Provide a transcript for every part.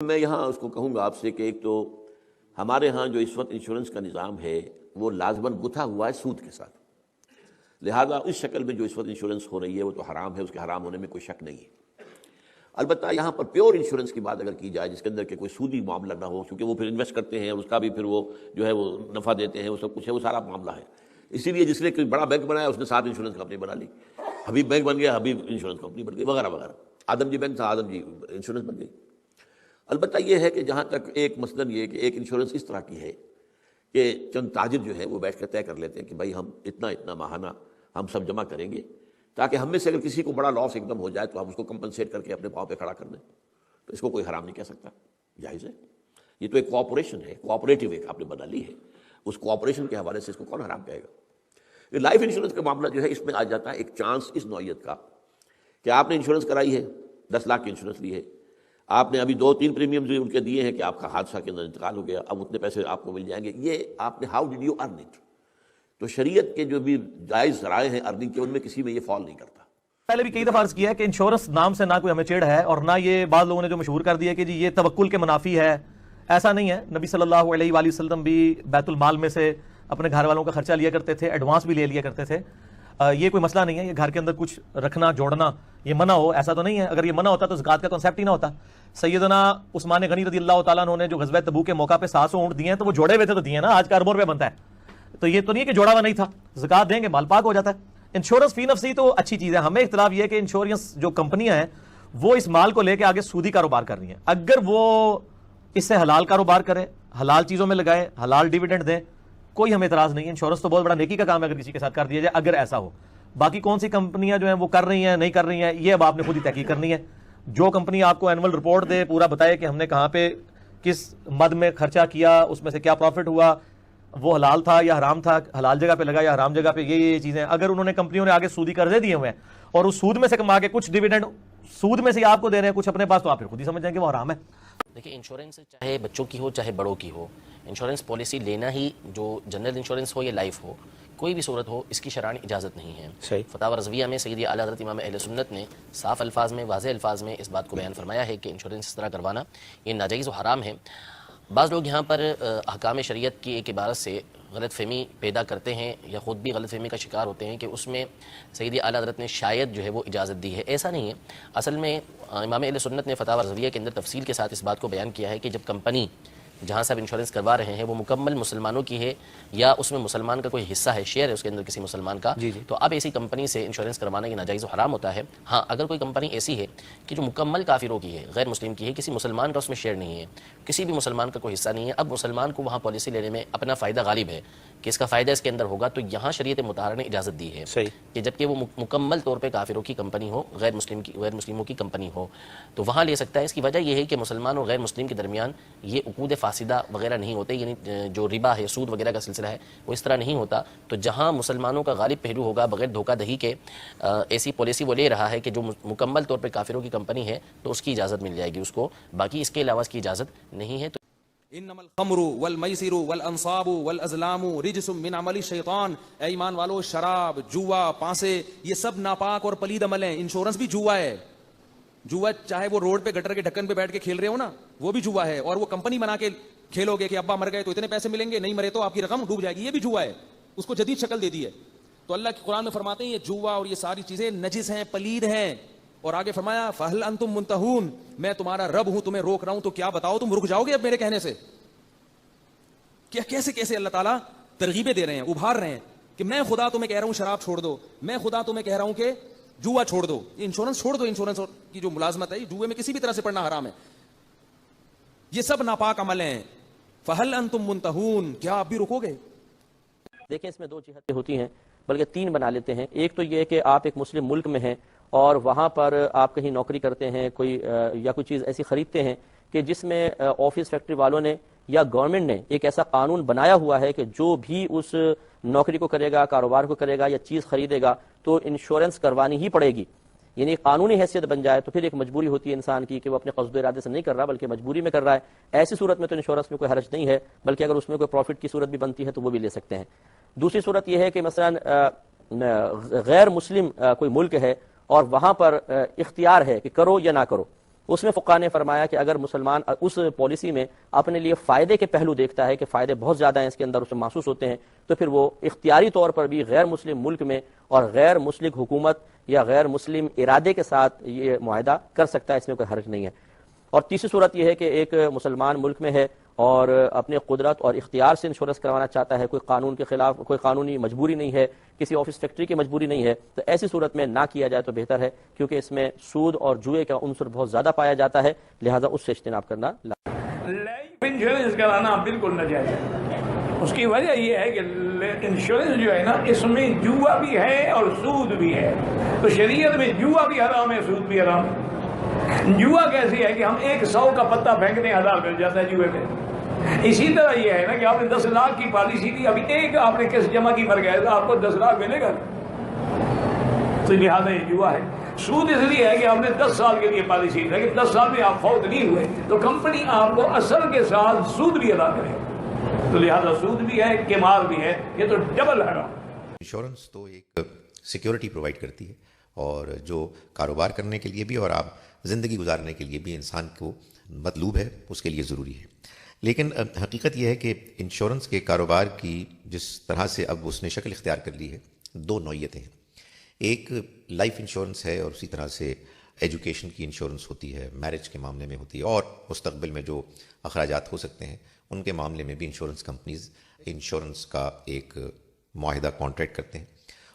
میں یہاں اس کو کہوں گا آپ سے کہ ایک تو ہمارے ہاں جو اس وقت انشورنس کا نظام ہے وہ لازماً گتھا ہوا ہے سود کے ساتھ، لہذا اس شکل میں جو اس وقت انشورنس ہو رہی ہے وہ تو حرام ہے، اس کے حرام ہونے میں کوئی شک نہیں ہے۔ البتہ یہاں پر پیور انشورنس کی بات اگر کی جائے جس کے اندر کہ کوئی سودی معاملہ نہ ہو، کیونکہ وہ پھر انویسٹ کرتے ہیں اور اس کا بھی پھر وہ جو ہے وہ نفع دیتے ہیں، وہ سب کچھ ہے، وہ سارا معاملہ ہے۔ اسی لیے جس نے کوئی بڑا بینک بنایا اس نے 7 انشورنس کمپنی بنا لی، حبیب بینک بن گیا، حبیب انشورنس کمپنی بن گئی، وغیرہ وغیرہ۔ آدم جی بینک تھا، آدم جی انشورنس بن گئی۔ البتہ یہ ہے کہ جہاں تک ایک مثلاً یہ کہ ایک انشورنس اس طرح کی ہے کہ چند تاجر جو ہے وہ بیٹھ کر طے کر لیتے ہیں کہ بھائی ہم اتنا ماہانہ ہم سب جمع کریں گے تاکہ ہم میں سے اگر کسی کو بڑا لاس ایک دم ہو جائے تو ہم اس کو کمپنسیٹ کر کے اپنے پاؤں پہ کھڑا کر دیں، تو اس کو کوئی حرام نہیں کہہ سکتا، جائز ہے۔ یہ تو ایک کوآپریشن ہے، کوآپریٹو ایک آپ نے بنا لی ہے، اس کوآپریشن کے حوالے سے اس کو کون حرام کہے گا۔ یہ لائف انشورنس کا معاملہ جو ہے اس میں آ جاتا ہے ایک چانس اس نوعیت کا کہ آپ نے انشورنس کرائی ہے، 10 لاکھ کی انشورنس لی ہے، آپ نے ابھی 2-3 پریمیم ان کے دیے ہیں کہ آپ کا حادثہ کے اندر انتقال ہو گیا، اب اتنے پیسے آپ کو مل جائیں گے، یہ آپ نے how did you earn it. تو شریعت کے جو بھی جائز ذرائع ہیں ارننگ کے، ان میں کسی میں یہ فال نہیں کرتا۔ پہلے بھی کئی دفعہ عرض کیا ہے کہ انشورنس نام سے نہ کوئی ہمیں چڑ ہے، اور نہ یہ بعض لوگوں نے جو مشہور کر دیا کہ جی یہ توکل کے منافی ہے، ایسا نہیں ہے۔ نبی صلی اللہ علیہ وآلہ وسلم بھی بیت المال میں سے اپنے گھر والوں کا خرچہ لیا کرتے تھے، ایڈوانس بھی لے لیا کرتے تھے۔ یہ کوئی مسئلہ نہیں ہے، یہ گھر کے اندر کچھ رکھنا جوڑنا یہ منع ہو ایسا تو نہیں ہے۔ اگر یہ منع ہوتا تو زکوٰۃ کا کنسیپٹ ہی نہ ہوتا۔ سیدنا عثمان غنی رضی اللہ تعالیٰ عنہ نے جو غزوہ تبوک کے موقع پہ 700 اونٹ دیے ہیں تو وہ جوڑے ہوئے تھے تو دیے نا، آج کا اربوں روپے بنتا ہے، تو یہ تو نہیں ہے کہ جوڑا ہوا نہیں تھا، زکوٰۃ دیں گے مال پاک ہو جاتا ہے۔ انشورنس فی نفسی تو اچھی چیز ہے، ہمیں اختلاف یہ ہے کہ انشورنس جو کمپنیاں ہیں وہ اس مال کو لے کے آگے سودی کاروبار کر رہی ہیں۔ اگر وہ اس سے حلال کاروبار کرے، حلال چیزوں میں لگائے، حلال ڈیویڈنڈ دیں، کوئی ہمیں اعتراض نہیں ہے۔ انشورنس تو بہت بڑا نیکی کا کام ہے اگر کسی کے ساتھ کر دیا جائے، اگر ایسا ہو۔ باقی کون سی کمپنیاں جو ہیں وہ کر رہی ہیں نہیں کر رہی ہیں، یہ اب آپ نے خود ہی تحقیق کرنی ہے۔ جو کمپنی آپ کو اینول رپورٹ دے، پورا بتائے کہ ہم نے کہاں پہ کس مد میں خرچہ کیا، اس میں سے کیا پروفٹ ہوا، وہ حلال تھا یا حرام تھا، حلال جگہ پہ لگا یا حرام جگہ پہ، یہ چیزیں اگر انہوں نے کمپنیوں نے آگے سودی قرضے دیے ہوئے ہیں اور اس سود میں سے کما کے کچھ ڈیویڈنڈ سود میں سے آپ کو دے رہے ہیں کچھ اپنے پاس، تو آپ پھر خود ہی سمجھ جائیں کہ وہ حرام ہے۔ دیکھیں انشورنس چاہے بچوں کی ہو چاہے بڑوں کی ہو، انشورنس پالیسی لینا ہی، جو جنرل انشورنس ہو یا لائف ہو، کوئی بھی صورت ہو، اس کی شرعی اجازت نہیں ہے۔ فتاوی رضویہ میں سیدی اعلیٰ حضرت امام اہل سنت نے صاف الفاظ میں، واضح الفاظ میں اس بات کو بیان فرمایا ہے کہ انشورنس اس طرح کروانا یہ ناجائز و حرام ہے۔ بعض لوگ یہاں پر احکام شریعت کی ایک عبارت سے غلط فہمی پیدا کرتے ہیں یا خود بھی غلط فہمی کا شکار ہوتے ہیں کہ اس میں سیدی اعلیٰ حضرت نے شاید جو ہے وہ اجازت دی ہے، ایسا نہیں ہے۔ اصل میں امام اہل سنت نے فتاوی رضویہ کے اندر تفصیل کے ساتھ اس بات کو بیان کیا ہے کہ جب کمپنی جہاں سے آپ انشورنس کروا رہے ہیں وہ مکمل مسلمانوں کی ہے یا اس میں مسلمان کا کوئی حصہ ہے، شیئر ہے اس کے اندر کسی مسلمان کا، تو اب ایسی کمپنی سے انشورنس کروانا یہ ناجائز و حرام ہوتا ہے۔ ہاں اگر کوئی کمپنی ایسی ہے کہ جو مکمل کافروں کی ہے، غیر مسلم کی ہے، کسی مسلمان کا اس میں شیئر نہیں ہے، کسی بھی مسلمان کا کوئی حصہ نہیں ہے، اب مسلمان کو وہاں پالیسی لینے میں اپنا فائدہ غالب ہے کہ اس کا فائدہ اس کے اندر ہوگا، تو یہاں شریعت مطہرہ نے اجازت دی ہے کہ جبکہ وہ مکمل طور پہ کافروں کی کمپنی ہو، غیر مسلموں کی کمپنی ہو، تو وہاں لے سکتا ہے۔ اس کی وجہ یہ ہے کہ مسلمان اور غیر مسلم کے درمیان یہ عقود فاسدہ وغیرہ نہیں ہوتے، یعنی جو ربا ہے، سود وغیرہ کا سلسلہ ہے وہ اس طرح نہیں ہوتا۔ تو جہاں مسلمانوں کا غالب پہلو ہوگا بغیر دھوکہ دہی کے، ایسی پالیسی وہ لے رہا ہے کہ جو مکمل طور پہ کافروں کی کمپنی ہے تو اس کی اجازت مل جائے گی اس کو، باقی اس کے علاوہ اس کی اجازت نہیں ہے۔ انما الخمر والمیسر والانصاب والازلام رجس من عمل الشیطان، اے ایمان والو شراب، جوا، پانسے، یہ سب ناپاک اور پلید عمل ہیں۔ انشورنس بھی جوا ہے، جوا چاہے وہ روڈ پہ گٹر کے ڈھکن پہ بیٹھ کے کھیل رہے ہو نا، وہ بھی جوا ہے، اور وہ کمپنی بنا کے کھیلو گے کہ ابا مر گئے تو اتنے پیسے ملیں گے، نہیں مرے تو آپ کی رقم ڈوب جائے گی، یہ بھی جوا ہے، اس کو جدید شکل دے دی ہے۔ تو اللہ کے قرآن میں فرماتے ہیں یہ جوا اور یہ ساری چیزیں نجس ہیں، پلید ہیں، اور آگے فرمایا فہل انتم منتہون، میں تمہارا رب ہوں، تمہیں روک رہا ہوں، تو کیا بتاؤ تم رک جاؤ گے اب میرے کہنے سے؟ کیا کیسے اللہ تعالیٰ ترغیبیں دے رہے ہیں، ابھار رہے ہیں کہ میں خدا تمہیں کہہ رہا ہوں شراب چھوڑ دو، میں خدا تمہیں کہہ رہا ہوں کہ جوا چھوڑ دو، یہ انشورنس چھوڑ دو، انشورنس کی جو ملازمت ہے، جوئے میں کسی بھی طرح سے پڑنا حرام ہے، یہ سب ناپاک عمل ہیں۔ فہل انتم منتہون، کیا آپ بھی رکو گے؟ دیکھیں اس میں 2 جہتیں ہوتی ہیں، بلکہ 3 بنا لیتے ہیں۔ ایک تو یہ کہ آپ ایک مسلم ملک میں ہیں اور وہاں پر آپ کہیں نوکری کرتے ہیں، کوئی یا کوئی چیز ایسی خریدتے ہیں کہ جس میں آفس فیکٹری والوں نے یا گورنمنٹ نے ایک ایسا قانون بنایا ہوا ہے کہ جو بھی اس نوکری کو کرے گا، کاروبار کو کرے گا یا چیز خریدے گا تو انشورنس کروانی ہی پڑے گی، یعنی قانونی حیثیت بن جائے تو پھر ایک مجبوری ہوتی ہے انسان کی کہ وہ اپنے قصد و ارادے سے نہیں کر رہا بلکہ مجبوری میں کر رہا ہے۔ ایسی صورت میں تو انشورنس میں کوئی حرج نہیں ہے، بلکہ اگر اس میں کوئی پروفٹ کی صورت بھی بنتی ہے تو وہ بھی لے سکتے ہیں۔ دوسری صورت یہ ہے کہ مثلا غیر مسلم کوئی ملک ہے اور وہاں پر اختیار ہے کہ کرو یا نہ کرو، اس میں فقہ نے فرمایا کہ اگر مسلمان اس پالیسی میں اپنے لیے فائدے کے پہلو دیکھتا ہے کہ فائدے بہت زیادہ ہیں اس کے اندر اسے محسوس ہوتے ہیں تو پھر وہ اختیاری طور پر بھی غیر مسلم ملک میں اور غیر مسلم حکومت یا غیر مسلم ارادے کے ساتھ یہ معاہدہ کر سکتا ہے، اس میں کوئی حرج نہیں ہے۔ اور تیسری صورت یہ ہے کہ ایک مسلمان ملک میں ہے اور اپنے قدرت اور اختیار سے انشورنس کروانا چاہتا ہے، کوئی قانون کے خلاف کوئی قانونی مجبوری نہیں ہے، کسی آفس فیکٹری کی مجبوری نہیں ہے، تو ایسی صورت میں نہ کیا جائے تو بہتر ہے، کیونکہ اس میں سود اور جوئے کا عنصر بہت زیادہ پایا جاتا ہے، لہذا اس سے اجتناب کرنا لائف انشورنس کرانا بالکل ناجائز ہے۔ اس کی وجہ یہ ہے کہ انشورنس جو ہے نا اس میں جوا بھی ہے اور سود بھی ہے، تو شریعت میں جوا بھی حرام ہے، سود بھی حرام ہے۔ جوا کیسی ہے کہ ہم 100 کا پتہ پھینکتے 1000 مل جاتا ہے جوئے پہ۔ اسی طرح یہ ہے نا کہ آپ نے 10 لاکھ کی پالیسی دی، ابھی ایک آپ نے کس جمع کی مر گئے تو آپ کو 10 لاکھ ملے گا، تو لہٰذا یہ جوا ہے۔ سود اس لیے ہے کہ آپ نے 10 سال کے لیے پالیسی دی، لیکن 10 سال میں آپ فوت نہیں ہوئے تو کمپنی آپ کو اصل کے ساتھ سود بھی ادا کرے، تو لہٰذا سود بھی ہے، قمار بھی ہے، یہ تو ڈبل ہے۔ انشورنس تو ایک سیکیورٹی پرووائڈ کرتی ہے، اور جو کاروبار کرنے کے لیے بھی اور آپ زندگی گزارنے کے لیے بھی انسان کو مطلوب ہے، اس کے لیے ضروری ہے۔ لیکن حقیقت یہ ہے کہ انشورنس کے کاروبار کی جس طرح سے اب اس نے شکل اختیار کر لی ہے، 2 نوعیتیں ہیں۔ ایک لائف انشورنس ہے، اور اسی طرح سے ایجوکیشن کی انشورنس ہوتی ہے، میرج کے معاملے میں ہوتی ہے، اور مستقبل میں جو اخراجات ہو سکتے ہیں ان کے معاملے میں بھی انشورنس کمپنیز انشورنس کا ایک معاہدہ کانٹریکٹ کرتے ہیں۔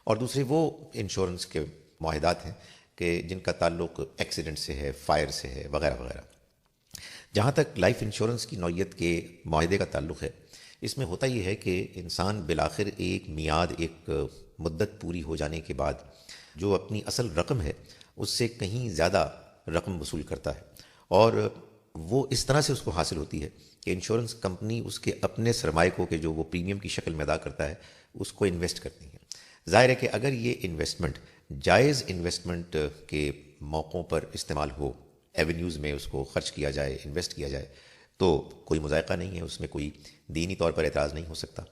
اور دوسرے وہ انشورنس کے معاہدات ہیں کہ جن کا تعلق ایکسیڈنٹ سے ہے، فائر سے ہے، وغیرہ وغیرہ۔ جہاں تک لائف انشورنس کی نوعیت کے معاہدے کا تعلق ہے، اس میں ہوتا یہ ہے کہ انسان بالآخر ایک میعاد، ایک مدت پوری ہو جانے کے بعد جو اپنی اصل رقم ہے اس سے کہیں زیادہ رقم وصول کرتا ہے، اور وہ اس طرح سے اس کو حاصل ہوتی ہے کہ انشورنس کمپنی اس کے اپنے سرمایہ کو کہ جو وہ پریمیم کی شکل میں ادا کرتا ہے اس کو انویسٹ کرتی ہیں۔ ظاہر ہے کہ اگر یہ انویسٹمنٹ جائز انویسٹمنٹ کے موقعوں پر استعمال ہو، ایونیوز میں اس کو خرچ کیا جائے، انویسٹ کیا جائے، تو کوئی مذائقہ نہیں ہے، اس میں کوئی دینی طور پر اعتراض نہیں ہو سکتا۔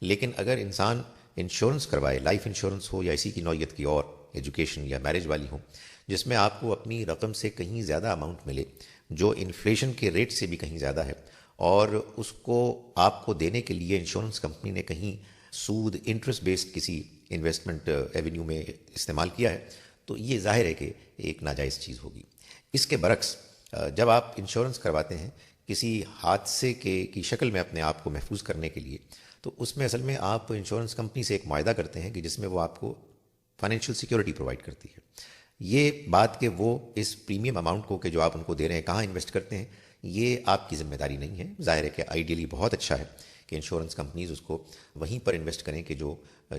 لیکن اگر انسان انشورنس کروائے، لائف انشورنس ہو یا اسی کی نوعیت کی اور ایجوکیشن یا میرج والی ہو، جس میں آپ کو اپنی رقم سے کہیں زیادہ اماؤنٹ ملے جو انفلیشن کے ریٹ سے بھی کہیں زیادہ ہے، اور اس کو آپ کو دینے کے لیے انشورنس کمپنی نے کہیں سود انٹرسٹ بیسڈ کسی انویسٹمنٹ ایونیو میں استعمال کیا ہے، تو یہ ظاہر ہے کہ ایک ناجائز چیز ہوگی۔ اس کے برعکس جب آپ انشورنس کرواتے ہیں کسی حادثے کی شکل میں اپنے آپ کو محفوظ کرنے کے لیے، تو اس میں اصل میں آپ انشورنس کمپنی سے ایک معاہدہ کرتے ہیں کہ جس میں وہ آپ کو فائنینشیل سیکیورٹی پرووائڈ کرتی ہے۔ یہ بات کہ وہ اس پریمیم اماؤنٹ کو کہ جو آپ ان کو دے رہے ہیں کہاں انویسٹ کرتے ہیں، یہ آپ کی ذمہ داری نہیں ہے۔ ظاہر ہے کہ آئیڈیلی بہت اچھا ہے کہ انشورنس کمپنیز اس کو وہیں پر انویسٹ کریں کہ جو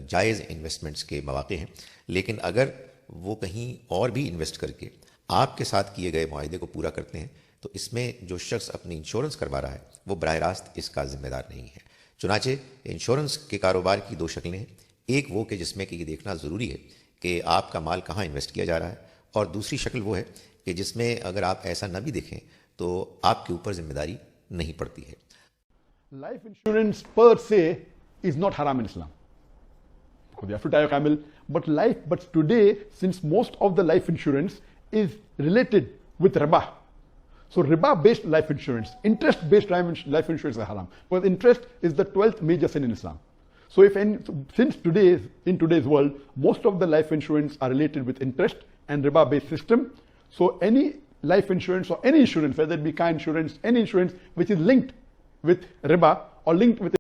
جائز انویسٹمنٹس کے مواقع ہیں، لیکن اگر وہ کہیں اور بھی انویسٹ کر کے آپ کے ساتھ کیے گئے معاہدے کو پورا کرتے ہیں تو اس میں جو شخص اپنی انشورنس کروا رہا ہے وہ براہ راست اس کا ذمہ دار نہیں ہے۔ چنانچہ انشورنس کے کاروبار کی 2 شکلیں ہیں، ایک وہ کہ جس میں کہ یہ دیکھنا ضروری ہے کہ آپ کا مال کہاں انویسٹ کیا جا رہا ہے، اور دوسری شکل وہ ہے کہ جس میں اگر آپ ایسا نہ بھی دیکھیں تو آپ کے اوپر ذمہ داری نہیں پڑتی ہے۔ Life insurance per se is not haram in Islam, because you have to tie your camel. But today, since most of the life insurance is related with riba, so riba-based life insurance, interest-based life insurance is haram, because interest is the 12th major sin in Islam. So since in today's world, most of the life insurance are related with interest and riba-based system. So any life insurance or any insurance, whether it be car insurance, any insurance which is linked with riba or linked with